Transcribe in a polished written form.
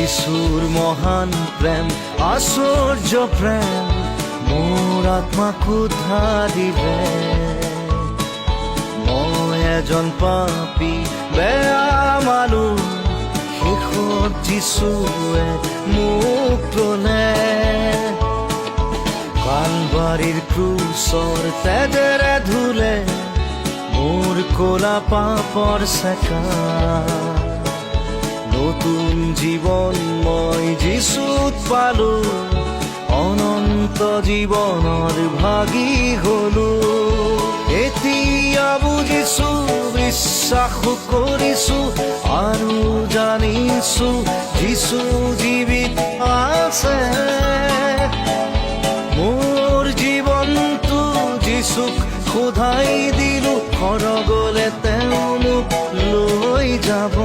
যিশুৰ মহান প্ৰেম, আশ্চৰ্য প্ৰেম মোৰ আত্মাক উদ্ধাৰ দিলে। মই এজন পাপী বেয়া মানুহ, শেষত যিশুৱে মোক ল'লে। কালবাৰীৰ ক্ৰুচৰ তেজেৰে ধুলে মোৰ ক'লা পাপৰ চেকা। নতুন জীৱন মই যিশুত পালো, অনন্ত জীৱনৰ ভাগী হলো। এতিয়া বুজিছো, বিশ্বাস কৰিছো আৰু জানিছো যিশু জীৱিত আছে। মোৰ জীৱনটো যিশুক সদায় দিলো, সৰগলে তেওঁ মোক লৈ যাব।